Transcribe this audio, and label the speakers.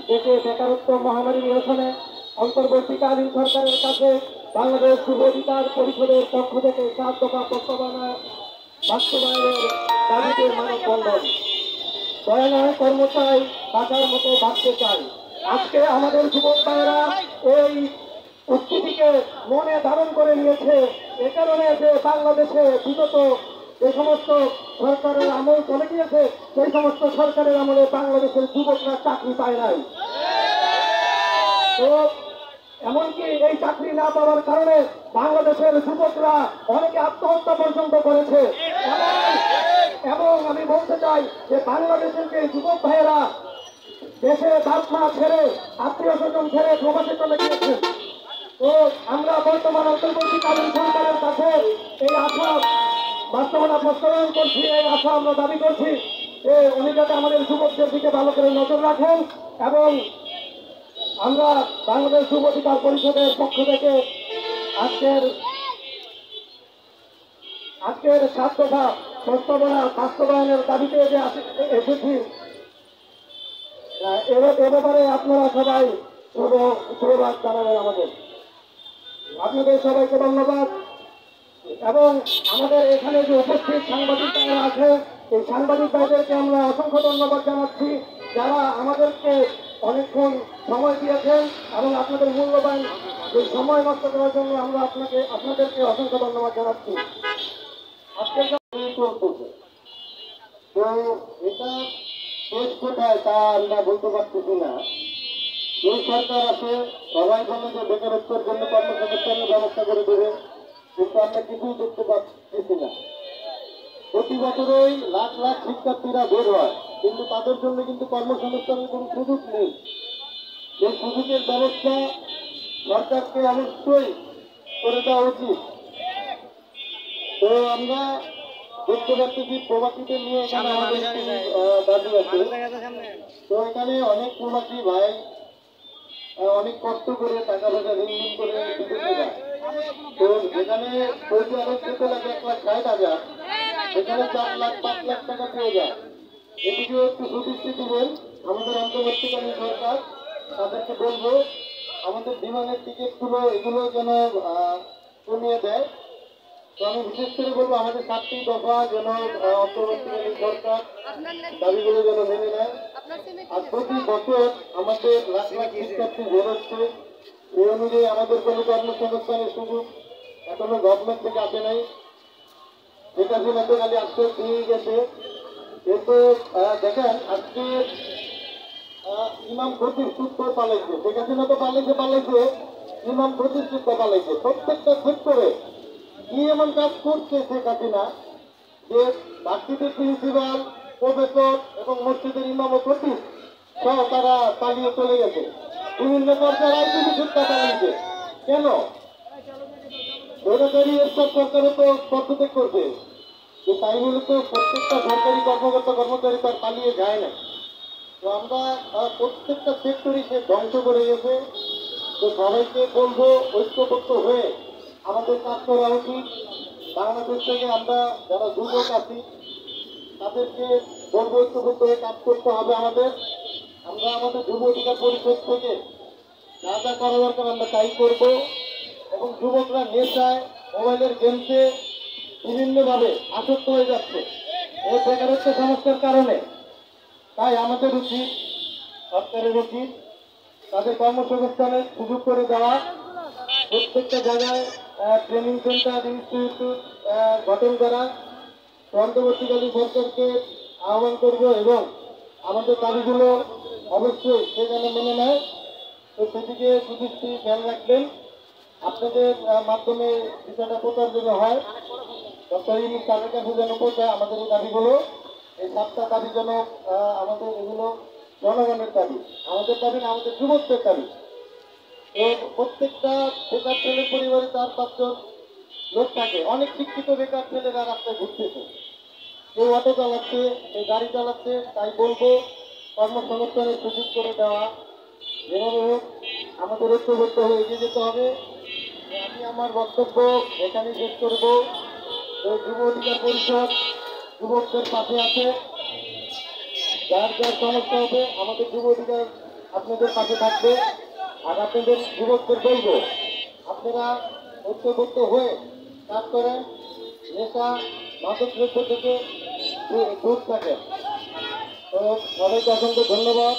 Speaker 1: দেশে বেকারত্ব মহামারী নিরসনে অন্তর্বর্তীকালীন সরকারের কাছে বাংলাদেশ যুব অধিকার পরিষদের পক্ষ থেকে 7 দফা প্রস্তাবনা বাস্তবায়নের দাবিতে মানববন্ধন। দয়া নয় কর্ম চাই, বাঁচার মতো বাঁচতে চাই। আজকে আমাদের যুবক ভাইয়েরা এই উক্তিটিকে মনে ধারণ করে নিয়েছে। এ কারণে যে বাংলাদেশে বিগত যে সমস্ত সরকারের আমল চলে গিয়েছে, সেই সমস্ত সরকারের আমলে বাংলাদেশের যুবকরা চাকরি পায় নাই। তো এমনকি এই চাকরি না পাওয়ার কারণে বাংলাদেশের যুবকরা অনেকে আত্মহত্যা পর্যন্ত করেছে। এবং আমি বলতে চাই যে বাংলাদেশের যে যুবক ভাইয়েরা দেশে বাপ মা ছেড়ে, আত্মীয় স্বজন ছেড়ে প্রবাসে চলে গিয়েছে, তো আমরা বর্তমান অন্তর্বর্তীকালীন সরকারের কাছে এই আশা বাস্তবতা প্রস্তাবন করছি। এই আশা আমরা দাবি করছি যে উনি যাতে আমাদের যুবকদের দিকে ভালো করে নজর রাখেন। এবং আমরা বাংলাদেশ যুব অধিকার পরিষদের পক্ষ থেকে আজকের 7 দফা প্রস্তাবনা বাস্তবায়নের দাবিতে যে এসেছি, এ ব্যাপারে আপনারা সবাই ধন্যবাদ জানাবেন আমাদের। আপনাদের সবাইকে ধন্যবাদ। এবং আমাদের এখানে যে উপস্থিত সাংবাদিক ভাইরা আছে, এই সাংবাদিক ভাইদেরকে আমরা অসংখ্য ধন্যবাদ জানাচ্ছি, যারা আমাদেরকে অনেকক্ষণ সময় দিয়েছেন এবং আপনাদের মূল্যবান এই সময় নষ্ট করার জন্য আমরা আপনাদেরকে অসংখ্য ধন্যবাদ জানাচ্ছি। আজকের চলতেছে, তো এটা শেষ কোথায় তা আমরা বলতে পারতেছি না। যে সরকার আছে সবাই বলে যে বেকারত্বের জন্য কর্মসংস্থানের ব্যবস্থা করে দেবে, কিন্তু আমরা কিছুই দেখতে পাচ্ছি না। প্রতি বছরই লাখ লাখ শিক্ষার্থীরা বের হয়, কিন্তু তাদের জন্য কিন্তু কর্মসংস্থানের কোনো সুযোগ নেই। এই সুযোগের ব্যবস্থা সরকারকে অবশ্যই করে দেওয়া উচিত। তো আমরা দেখতে পাচ্ছি প্রবাসীদের নিয়ে এখানে আমাদের দাবি আছে। তো এখানে অনেক প্রবাসী ভাই অনেক কষ্ট করে টাকা পয়সা ঋণ করে বিদেশে যায়। তো যেখানে সৌদি আরব যেতে লাগে 1,60,000, সেখানে 4 লাখ 5 লাখ টাকা পেয়ে যায়। এদিকেও একটু সুদৃষ্টি দিবেন আমাদের অন্তর্বর্তীকালীন সরকার। তাদেরকে বলবো আমাদের বিমানের টিকিটগুলো এগুলো যেন কমিয়ে দেয়। তো আমি বিশেষ করে বলবো আমাদের 7টি দফা যেন অন্তর্বর্তীকালীন সরকার দাবিগুলো যেন মেনে নেয়। আর প্রতি বছর আমাদের লাখ লাখ শিক্ষার্থী বের হচ্ছে, এই অনুযায়ী আমাদের কোনো কর্মসংস্থানের সুযোগ এখনো গভর্নমেন্ট থেকে আসে নাই। যেটা তো খালি আজকে দিয়ে গেছে। কিন্তু দেখেন আজকে ইমাম প্রতিষ্ঠিত পালাইছে, শেখ হাসিনা তো পালাইছে, ইমাম প্রতিষ্ঠিত পালাইছে। প্রত্যেকটা সেক্টরে কি এমন কাজ করছে শেখ হাসিনা যে ভার্সিটির প্রিন্সিপাল, প্রফেসর এবং মসজিদের ইমাম ও খতিব সহ তারা পালিয়ে চলে গেছে। বিভিন্ন পর্যায়ে রাজনীতি শিক্ষা পালিয়েছে। কেন? সরকারি এসব সরকারও তো পদত্যাগ করছে, যে তাই বলে তো প্রত্যেকটা সরকারি কর্মচারী তার পালিয়ে যায় না। তো আমরা প্রত্যেকটা সেক্টরই সে ধ্বংস করে গেছে। তো সবাইকে বলবো ঐক্যবদ্ধ হয়ে আমাদের কাজ করা উচিত। বাংলাদেশ থেকে আমরা যারা যুবক আছি তাদেরকে বলবো ঐক্যবদ্ধ হয়ে কাজ করতে হবে আমাদের। আমরা আমাদের যুব অধিকার পরিষদ থেকে যা যা করা দরকার আমরা তাই করবো। এবং যুবকরা নেশায়, মোবাইলের গেমসে বিভিন্নভাবে আসক্ত হয়ে যাচ্ছে এই বেকারত্ব সমস্যার কারণে। তাই আমাদের উচিত, সরকারের উচিত তাদের কর্মসংস্থানের সুযোগ করে দেওয়া, প্রত্যেকটা জায়গায় ট্রেনিং সেন্টার, ইনস্টিটিউট গঠন করা। অন্তর্বর্তীকালীন সরকারকে আহ্বান করব এবং আমাদের দাবিগুলো অবশ্যই সেখানে মেনে নেয়। তো সেদিকে সুদৃষ্টি খেয়াল রাখবেন। আপনাদের মাধ্যমে বিষয়টা প্রচার যেন হয়, ডক্টর ইউনূস স্যারের কাছে যেন পৌঁছায় আমাদের এই দাবিগুলো। এই 7টা দাবি যেন আমাদের এগুলো জনগণের দাবি, আমাদের দাবি না, আমাদের যুবকদের দাবি। তো প্রত্যেকটা বেকার ছেলের পরিবারে 4-5 জন লোক থাকে। অনেক শিক্ষিত বেকার ছেলেরা রাস্তায় ঘুরতেছে, কেউ অটো চালাচ্ছে, কেউ গাড়ি চালাচ্ছে। তাই বলবো কর্মসংস্থানের সুযোগ করে দেওয়া। যেভাবে হোক আমাদের ঐক্যবদ্ধ হয়ে এগিয়ে যেতে হবে। আমি আমার বক্তব্য এখানে শেষ করব। যুব অধিকার পরিষদ যুবকদের পাশে আছে। যার যার সমস্যা হবে আমাদের যুব অধিকার আপনাদের পাশে থাকবে। আর আপনাদের যুবকদের বলবো, আপনারা ঐক্যবদ্ধ হয়ে কাজ করেন, নেশা মাদক দ্রব্য থেকে দূর থাকেন। তো সবাইকে অসংখ্য ধন্যবাদ।